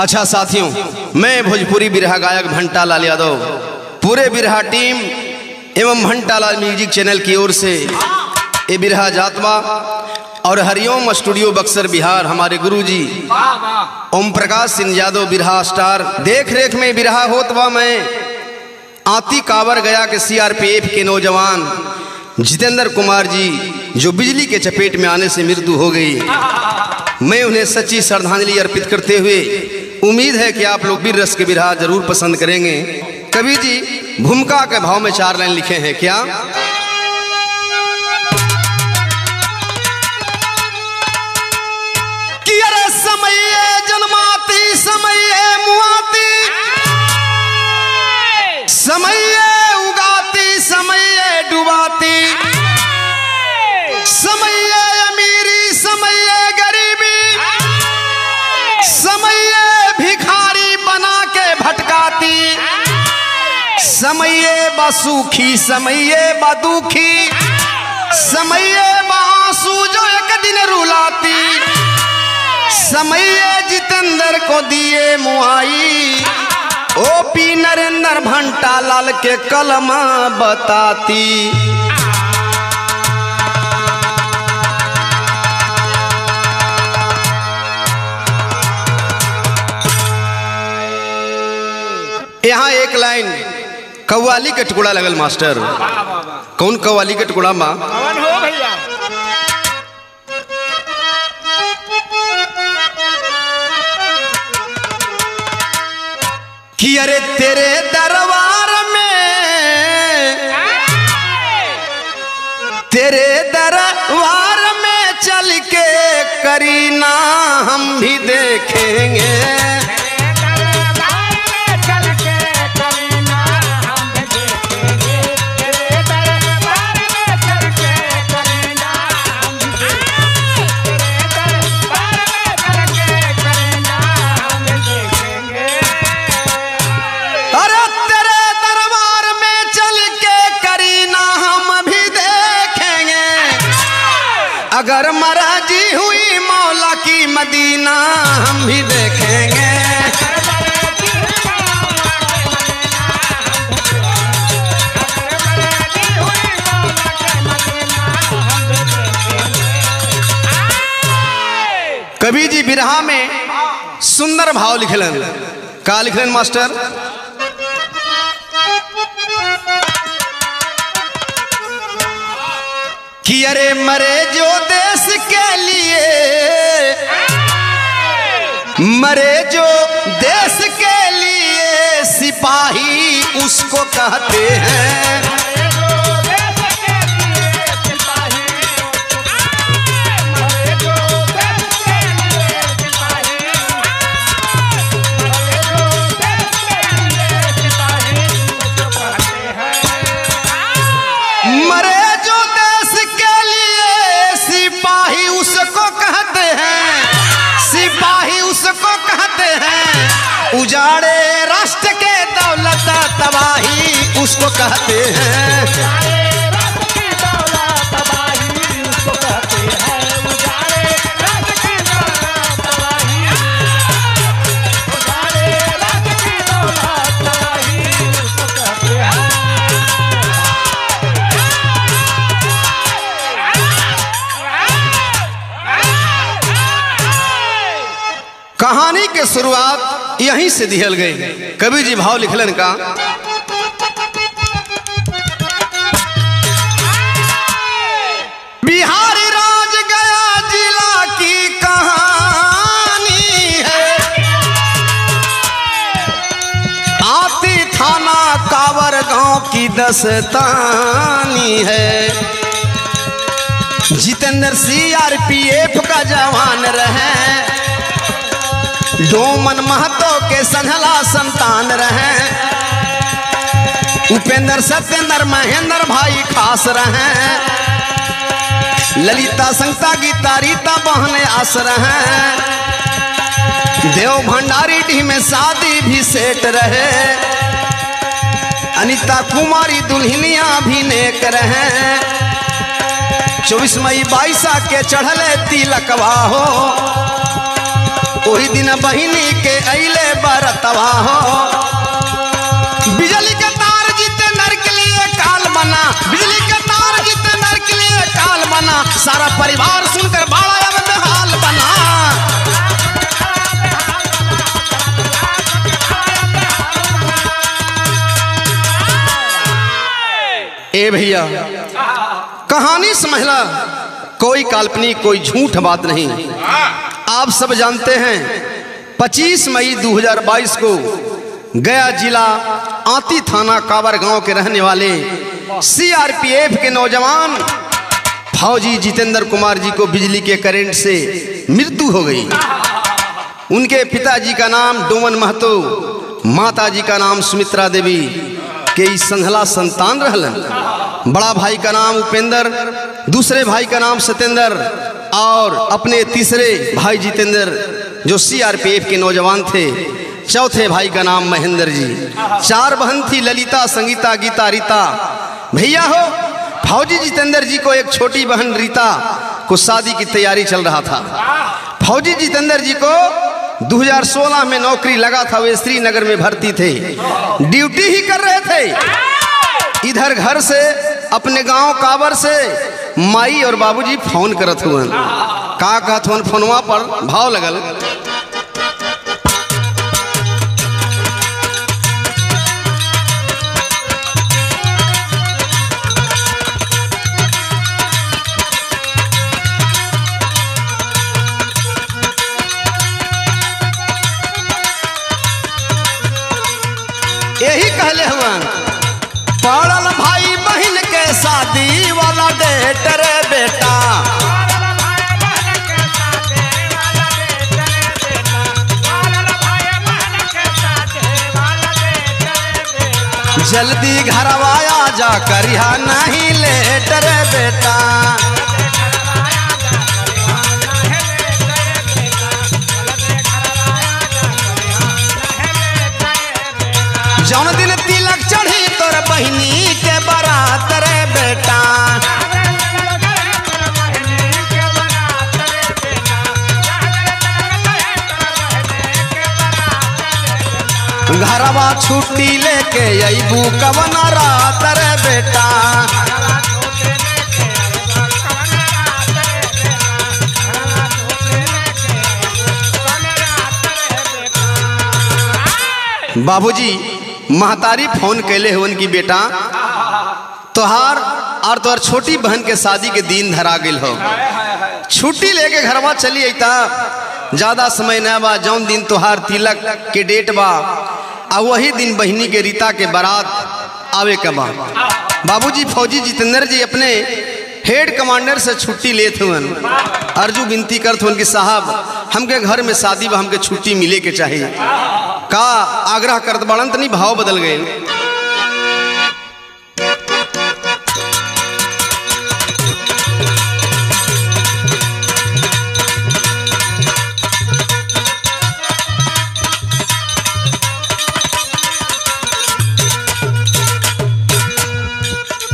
अच्छा साथियों, मैं भोजपुरी बिरहा गायक भंटा लाल यादव पूरे बिरहा टीम एवं भंटा लाल म्यूजिक चैनल की ओर से ये बिरहा जातवा और हरिओम स्टूडियो बक्सर बिहार हमारे गुरुजी ओम प्रकाश सिंह यादव बिरहा स्टार देख रेख में बिरहा होतवा मैं आती कावर गया के सीआरपीएफ के नौजवान जितेंद्र कुमार जी जो बिजली के चपेट में आने से मृत्यु हो गई। मैं उन्हें सच्ची श्रद्धांजलि अर्पित करते हुए उम्मीद है कि आप लोग वीर रस के बिरहा जरूर पसंद करेंगे। कवि जी भूमिका के भाव में 4 लाइन लिखे हैं क्या? कि अरे समये जन्माती समये मुआती समये उगाती समये डुबाती समये अमीरी समये गरीबी समये भिखारी बना के भटकाती समये बसुखी समये बदुखी समये बांसू जो एक दिन रुलाती समये जितेंद्र को दिए मुआई ओपी नरेंद्र भंटा लाल के कलमा बताती। यहाँ एक लाइन कव्वाली के टुकड़ा लगल मास्टर। कौन कव्वाली के टुकड़ा माँ? कि अरे तेरे दरबार में चल के करीना हम भी देखेंगे। अगर मराजी हुई मौला की मदीना हम भी देखेंगे। कवि जी बिरहा में सुंदर भाव लिखलन। का लिखलन मास्टर? कि अरे मरे जो देश के लिए मरे जो देश के लिए सिपाही उसको कहते हैं। उजाड़े राष्ट्र के दौलत तबाही उसको कहते हैं। कहानी के शुरुआत यहीं से दिहल गई। कवि जी भाव लिखलन का? बिहारी राज गया जिला की कहानी है। आती थाना कावर गांव की दस्तानी है। जितेंद्र सीआरपीएफ का जवान रहे। डोमन महतो के संझला संतान रहे। उपेंद्र सत्येंद्र महेंद्र भाई खास रहे। ललिता संगता गीता रीता बहने आस रहे। देव भंडारी डी में शादी भी सेट रहे। अनीता कुमारी दुल्हनिया भी नेक रहे। 24 मई 22 के चढ़ले तिलकवा हो। वही दिन बहिनी के अइले बरतवा हो। बिजली के तार जितेंद्र के लिए काल बना, बिजली के तार जितेंद्र के लिए काल बना, सारा परिवार सुनकर बड़ा अब बेहाल बना। ए भैया कहानी समझला, कोई काल्पनिक कोई झूठ बात नहीं। आप सब जानते हैं 25 मई 2022 को गया जिला आती थाना कावर गांव के रहने वाले सीआरपीएफ के नौजवान फौजी जितेंद्र कुमार जी को बिजली के करंट से मृत्यु हो गई। उनके पिताजी का नाम डोमन महतो, माताजी का नाम सुमित्रा देवी के संधला संतान रहलन। बड़ा भाई का नाम उपेंद्र, दूसरे भाई का नाम सत्येंद्र और अपने तीसरे भाई जितेंद्र जो सीआरपीएफ के नौजवान थे। चौथे भाई का नाम महेंद्र जी। 4 बहन थी, ललिता, संगीता, गीता, रीता। भैया हो फौजी जितेंद्र जी को एक छोटी बहन रीता को शादी की तैयारी चल रहा था। फौजी जितेंद्र जी को 2016 में नौकरी लगा था, वे श्रीनगर में भर्ती थे, ड्यूटी ही कर रहे थे। इधर घर से अपने गांव कावर से माई और बाबूजी फोन करत हुए। का कहत हुन फोनवा पर भाव लगल। यही कहले हुआ पड़ल भाई बहन के शादी वाला डेट रे बेटा। जल्दी घरवा आ जा करिया नहीं लेट रे बेटा। जौन दिन तिलक चढ़ी तोर बहिनी के बारात रे बेटा। घरवा छुट्टी लेके अइबू कवन रात रे बेटा। बाबूजी महतारी फोन कैले हुन की बेटा तोहार और तोहर छोटी बहन के शादी के दिन धरा गेल हो, छुट्टी लेके घरवा चली अइता, ज्यादा समय न बा। जौन दिन तोहार तिलक के डेट बा आ वही दिन बहिनी के रीता के बारात आवे के बा। बाबूजी फौजी जितेंद्र जी अपने हेड कमांडर से छुट्टी लेते हुए अर्जू विनती करते हुए कि साहब हमके घर में शादी बा, हमके छुट्टी मिले के चाहिए। का आग्रह करत बाड़न तनी भाव बदल गए।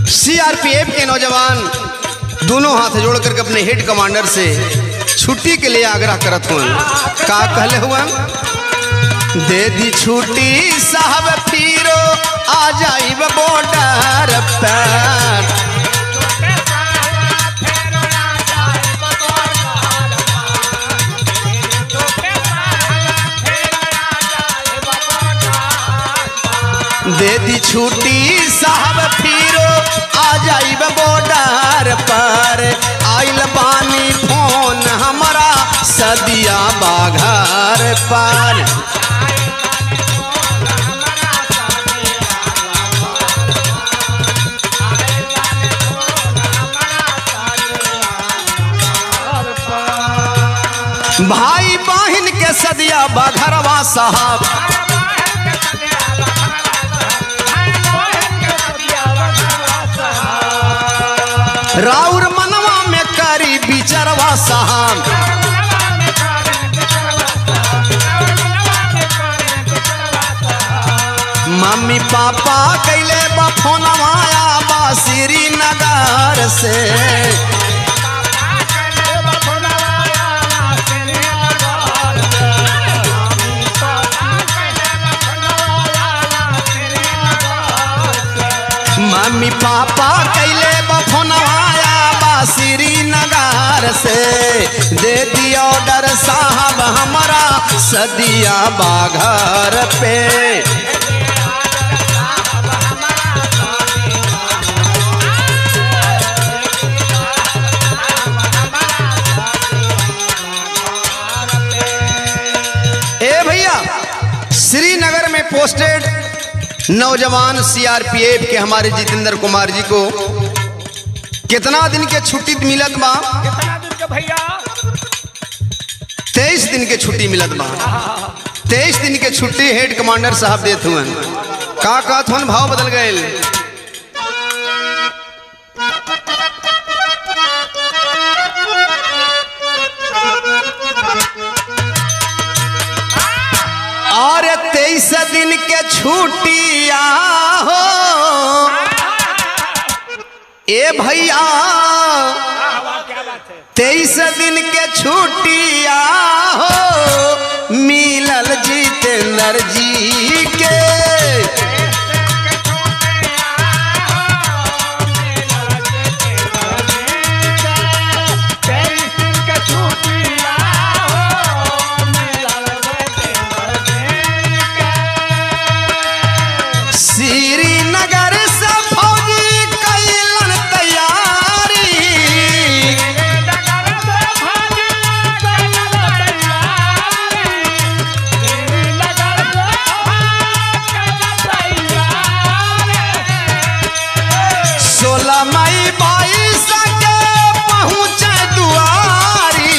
सीआरपीएफ के नौजवान दोनों हाथ जोड़ करके अपने हेड कमांडर से छुट्टी के लिए आग्रह करत हुए। का कहले हुआ दे दी छुट्टी साहब फिरो आ जाइब बॉर्डर पर। दे दी छुट्टी साहब फिरो आ जाइब बॉर्डर पर। आइल बानी फोन हमारा सदिया बाघर पर। भाई बहन के सदिया बाघरवा साहब। राउर मनवा में करी बिचरवा साहब। मम्मी पापा कैले बा फोनवा बा श्रीनगर से। बाजार से दे दिया ऑर्डर साहब हमारा सदिया बाघर पे। ए भैया, श्रीनगर में पोस्टेड नौजवान सीआरपीएफ के हमारे जितेंद्र कुमार जी को कितना दिन के छुट्टी मिलत बा? कितना दिन के भैया? 23 दिन के छुट्टी मिलत बा। 23 दिन के छुट्टी हेड कमांडर साहब देत हुए। का कहत हुन भाव बदल गए। और 23 दिन के छुट्टिया हो ए भैया, 23 दिन के छुट्टिया हो मिलल जितेंद्र जी के। श्रीनगर से फौजी कैलन तैयारी, सोलह मई 22 के पहुँचे दुआरी।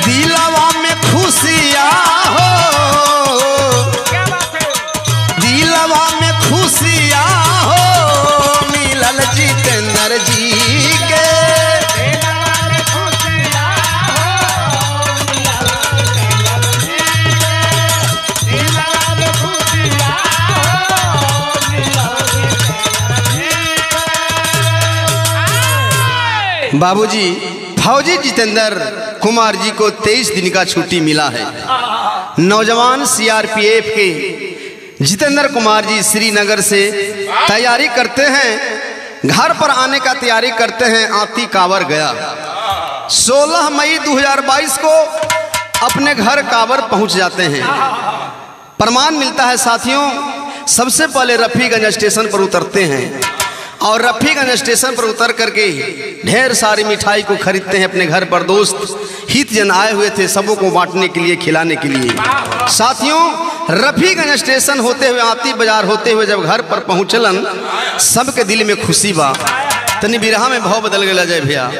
दिलवा में खुशियाँ हो, दिलवा में खुशियाँ हो मिलल जितेंद्र जी के। बाबूजी, फौजी जितेंद्र कुमार जी को 23 दिन का छुट्टी मिला है। नौजवान सीआरपीएफ के जितेंद्र कुमार जी श्रीनगर से तैयारी करते हैं, घर पर आने का तैयारी करते हैं। आती कावर गया। 16 मई 2022 को अपने घर कावर पहुंच जाते हैं। प्रमाण मिलता है साथियों, सबसे पहले रफीगंज स्टेशन पर उतरते हैं और रफीगंज स्टेशन पर उतर करके ढेर सारी मिठाई को खरीदते हैं अपने घर पर। दोस्त हित जन आए हुए थे, सबों को बांटने के लिए, खिलाने के लिए। साथियों, रफीगंज स्टेशन होते हुए, आती बाजार होते हुए जब घर पर पहुंचलन, सबके दिल में खुशी बा। तनी बिरहा में भाव बदल गया जय भैया।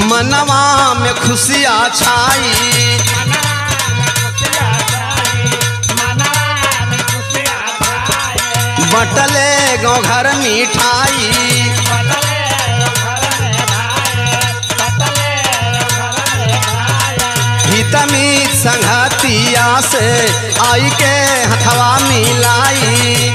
मनवा में खुशियाँ छाई, बटले गाँव घर मिठाई, हितमीत संगतिया से आई के हथवा मिलाई।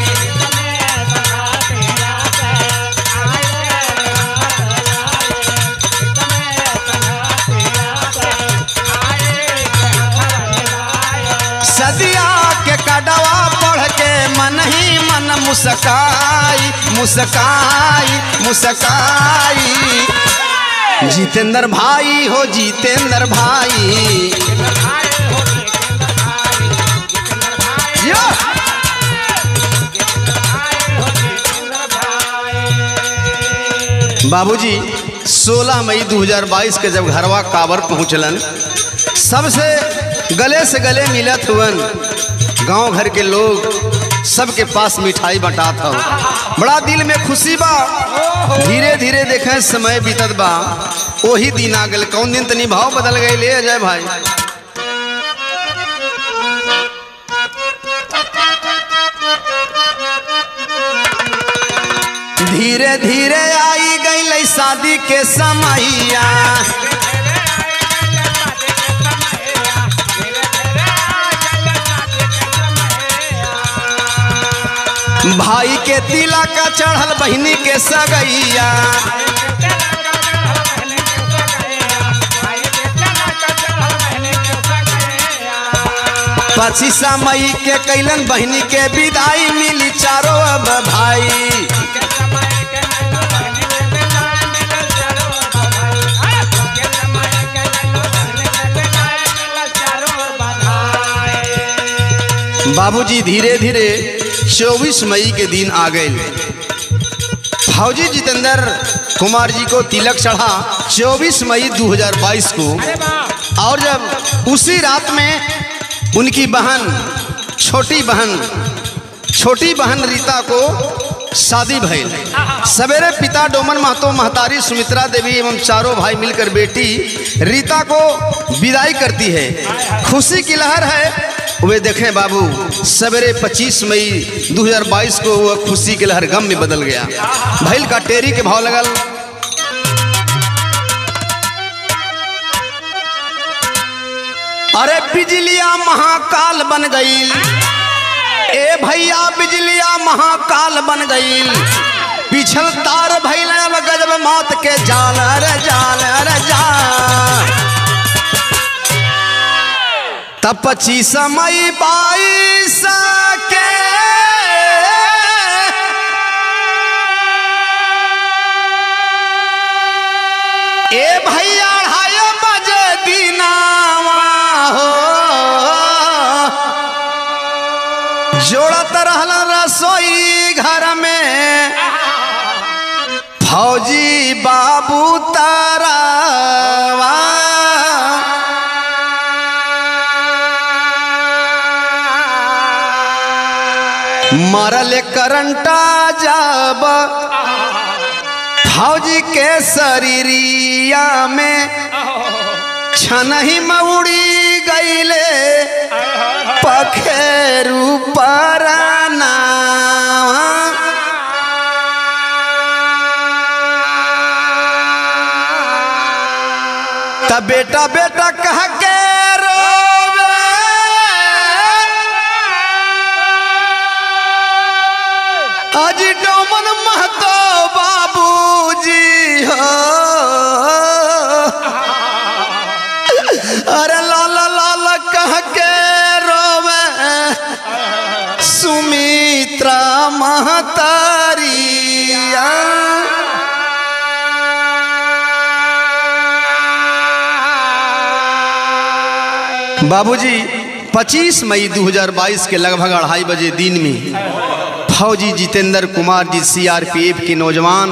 सदिया के कड़वा पढ़ के मन ही मन मुस्काई मुस्काई मुस्काई। जितेंद्र भाई हो जितेंद्र भाई, बाबूजी 16 मई 2022 के जब घरवा कावर पहुँचलन, सबसे गले से गले मिलत हुवन। गांव घर के लोग सबके पास मिठाई बंटा था। बड़ा दिल में खुशी बा। धीरे धीरे देखें समय बीतत बा। वही दिन आ गल। कौन दिन तनी भाव बदल गए ले अजय भाई। धीरे धीरे आई गई शादी के समैया, भाई के तिलक चढ़ल बहिनी के सगैया। 25 मई के कैलन बहिनी के विदाई मिली चारों अब भाई। बाबूजी धीरे धीरे 24 मई के दिन आ गए। फौजी जितेंद्र कुमार जी को तिलक चढ़ा 24 मई 2022 को। और जब उसी रात में उनकी बहन छोटी बहन रीता को शादी भइल। सवेरे पिता डोमन महतो, महतारी सुमित्रा देवी एवं चारों भाई मिलकर बेटी रीता को विदाई करती है। खुशी की लहर है। वे देखें बाबू, सवेरे 25 मई 2022 को वह खुशी की लहर गम में बदल गया। भैल का टेरी के भाव लगल। अरे बिजलिया महाकाल बन गई, ए भैया बिजलिया महाकाल बन गई। पिछल तार भैल गजब मौत के जाल, अरे जाल अरे जाल। तब 25 मई 22 के ए भैया 2:30 बजे दिनावा हो। जोड़त रहल रसोई घर में फौजी बाबू तारावा। मरल करंटा जब फौजी के शरीरिया में, छनही में उड़ी गईले पखेरू पराना। तब बेटा बेटा कह के अजी डोमन महतो बाबूजी हो। अरे लाला लाला कह के रोवे सुमित्रा महतारिया। बाबूजी 25 मई 2022 के लगभग 2:30 बजे दिन में फौजी जितेंद्र कुमार जी CRPF के नौजवान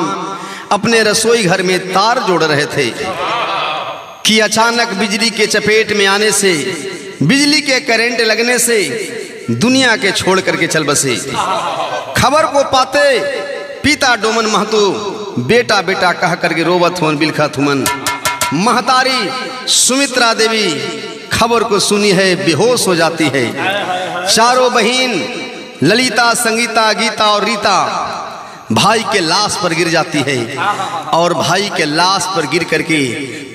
अपने रसोई घर में तार जोड़ रहे थे कि अचानक बिजली के चपेट में आने से, बिजली के करंट लगने से दुनिया के छोड़ करके चल बसे। खबर को पाते पिता डोमन महतो बेटा बेटा कह करके रोवत हुन बिलखत हुन। महतारी सुमित्रा देवी खबर को सुनी है, बेहोश हो जाती है। चारों बहन ललिता, संगीता, गीता और रीता भाई के लाश पर गिर जाती है और भाई के लाश पर गिर करके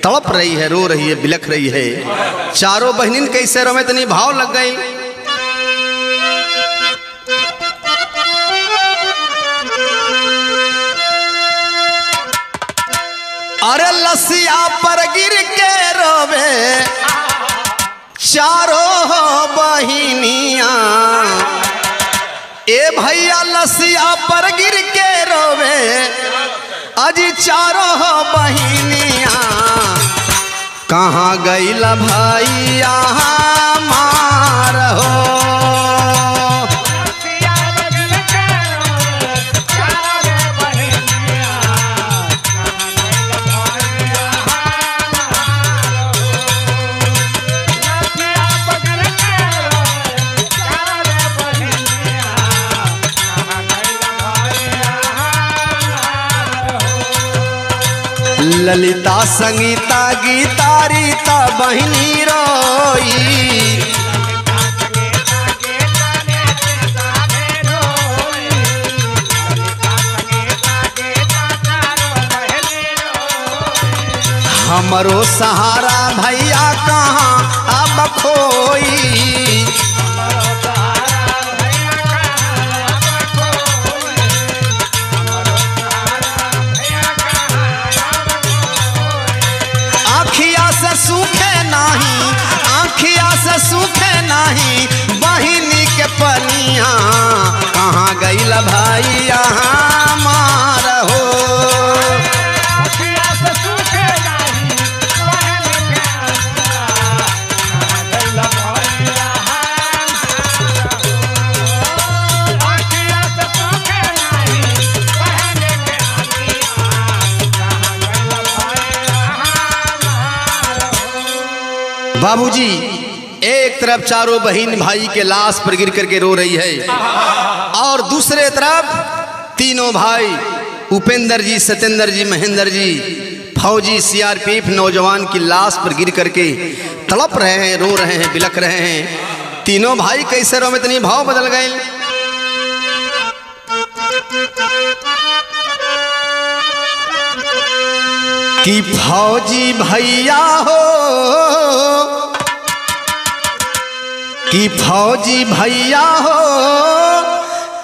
तड़प रही है, रो रही है, बिलख रही है। चारों बहनिन कैसे रो में इतनी भाव लग गई। अरे लसिया पर गिर के रोवे चारों बहनिया। ए भैया लसिया पर गिर के रोवे अजी चारों बहनिया। कहाँ गईला भैया हमार हो। ललिता, संगीता, गीता, रीता बहिनी रोई। हमरो सहारा भैया कहाँ अब खोई। बाबूजी एक तरफ चारों बहन भाई के लाश पर गिर करके रो रही है और दूसरे तरफ तीनों भाई उपेंद्र जी, सत्येंद्र जी, महेंद्र जी फौजी सीआरपीएफ नौजवान की लाश पर गिर करके तड़प रहे हैं, रो रहे हैं, बिलख रहे हैं। तीनों भाई कैसे रो में इतनी भाव बदल गए कि फौजी भैया हो, कि फौजी भैया हो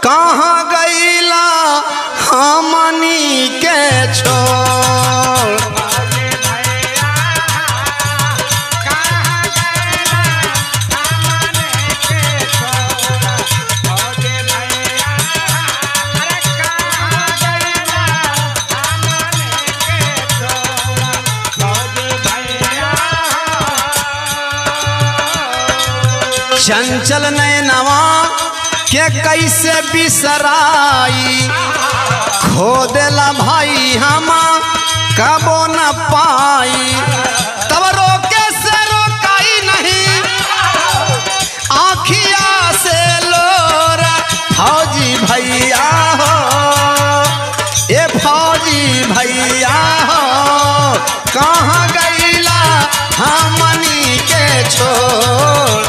कहाँ गईला हमनी के छोड़। चंचल नैनवा के कैसे बिसराई, खो देला भाई हम कबो न पाई। तब रोके से रोकाई नहीं आँखिया से लोरा, फौजी भैया हो, ये फौजी भैया हो कहाँ गईला हमनी के छोड़।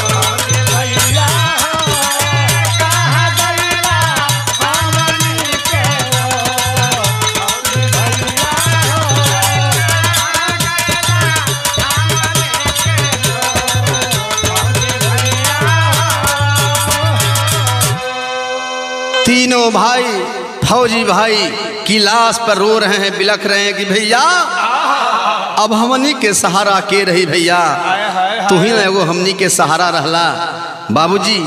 तीनों भाई फौजी भाई की लाश पर रो रहे हैं, बिलख रहे हैं कि भैया अब हमनी के सहारा के रही भैया, तू ही एगो हमनी के सहारा रहला। बाबूजी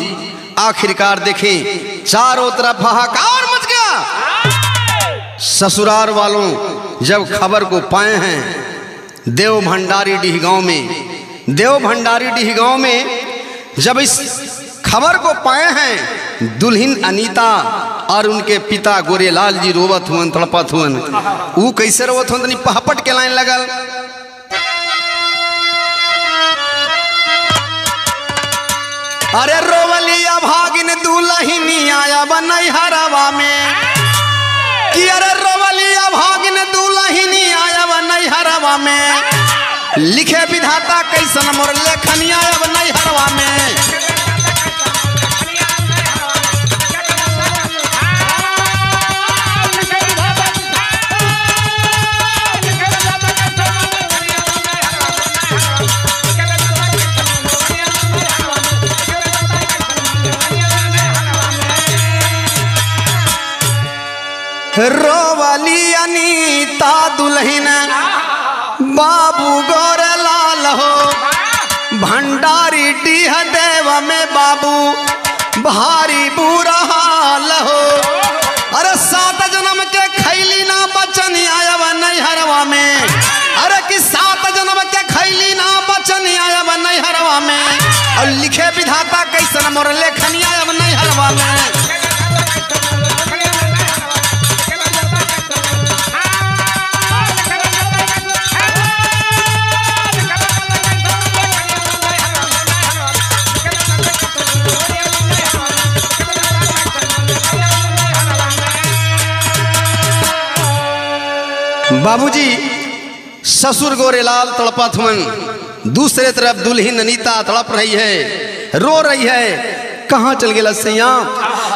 आखिरकार देखें चारों तरफ हाहाकार मच गया। ससुराल वालों जब खबर को पाए हैं देव भंडारी डीह गांव में, देव भंडारी डीह गांव में जब इस खबर को पाए हैं दुल्हन अनीता और उनके पिता गोरेलाल जी रोवत हुअन, तड़पत हुअन। वो कैसे रोवत हुअन, पहपट के लाइन लगल। अरे रोवलिया भागिन दुल्हनी आया बनई हरवा में, कि अरे रोवलिया भागिन दुल्हनी आया बनई हरवा में, लिखे विधाता कैसन मोर लेखनिया आया बनई हरवा में। रोवली अनीता दुल्हन बाबू गोरेलाल हो, भंडारी डीह देव में बाबू भारी बुरा हाल हो। अरे 7 जन्म के खैली ना बचन आयब नैहरवा में, अरे कि 7 जन्म के खैली ना बचन आयब नैहरवा में, और लिखे विधाता कैसन मोर लेखनी आयब नैहरवा में। बाबूजी ससुर गोरेलाल तड़पत हुअन, दूसरे तरफ दुल्हन अनीता तड़प रही है, रो रही है। कहाँ चल गेला सैया,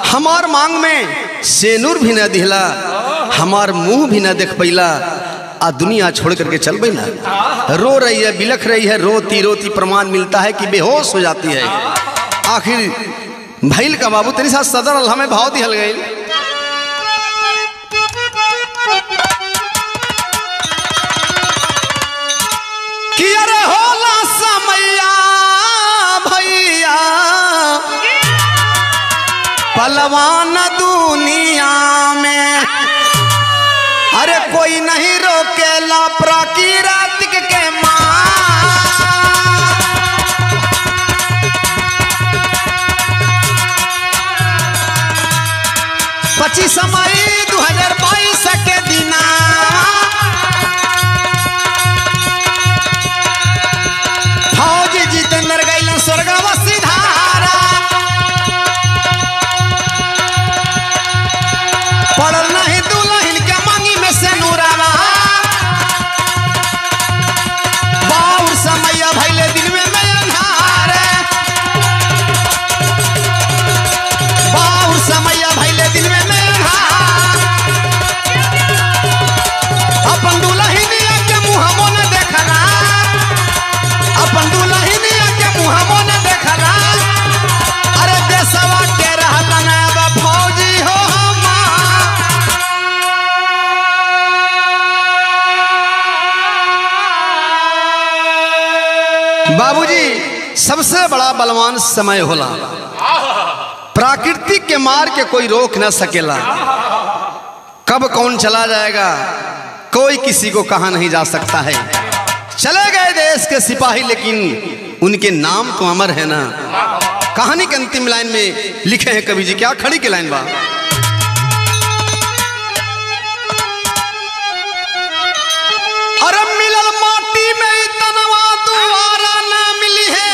हमार मांग में सेनूर भी न दिहला, हमार मुंह भी न देख पैला, आ दुनिया छोड़ करके चल बैला। रो रही है, बिलख रही है, रोती रोती प्रमाण मिलता है कि बेहोश हो जाती है। आखिर भैल का बाबू तेरी साथ सदर अल्लाह में भाव दिहल गई। कि अरे होला समैया भैया पलवान दुनिया में, अरे कोई नहीं रोकेला प्राकृतिक के मां। 25 मई 2022 के दिना फौजी जी दिल में मेरा अपन दुल्हनिया के मुहमो न देखला अपन दुल्हनिया के मुहमो न देखला अरे देशवा के रहला ना फौजी हो बाबूजी सबसे बड़ा बलवान समय होला प्राकृतिक के मार के कोई रोक न सकेला कब कौन चला जाएगा कोई किसी को कहा नहीं जा सकता है। चले गए देश के सिपाही लेकिन उनके नाम तो अमर है ना। कहानी के अंतिम लाइन में लिखे हैं कवि जी क्या खड़ी की लाइन बा अरे मिलल माटी में इतनवा दोबारा ना मिली है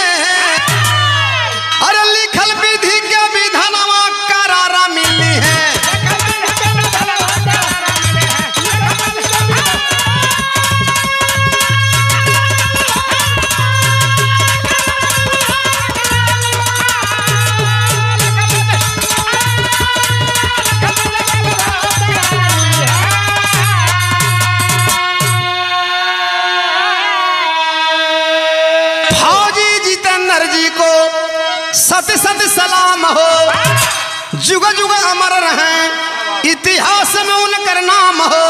अरे लिखल विधि के विधानवा करारा मिली है सत सत सलाम हो जुग जुग अमर रहे इतिहास में उनकर नाम हो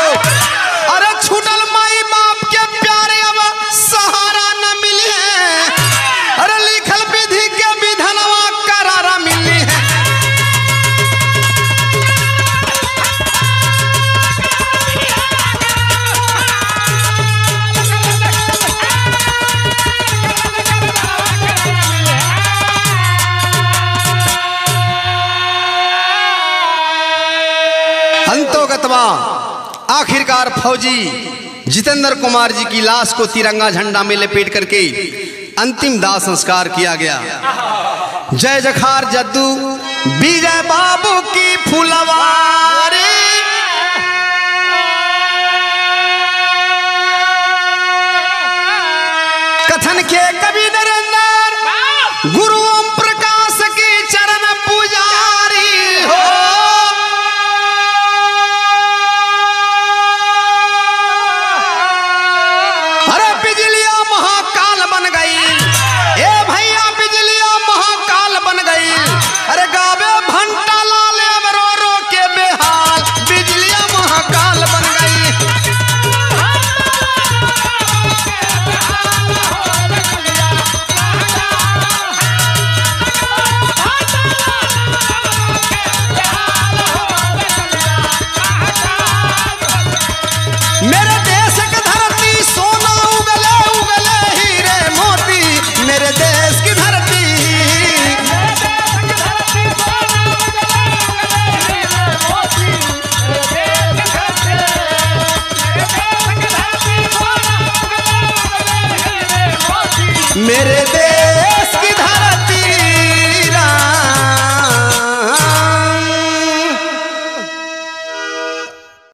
अरे छूटल माई बाप के प्यारे अब सहारा न मिली है अरे लिखल विधि के विधानवा करारा मिली है आखिरकार फौजी जितेंद्र कुमार जी की लाश को तिरंगा झंडा में लपेट करके अंतिम दाह संस्कार किया गया। जय जखार जद्दू वीर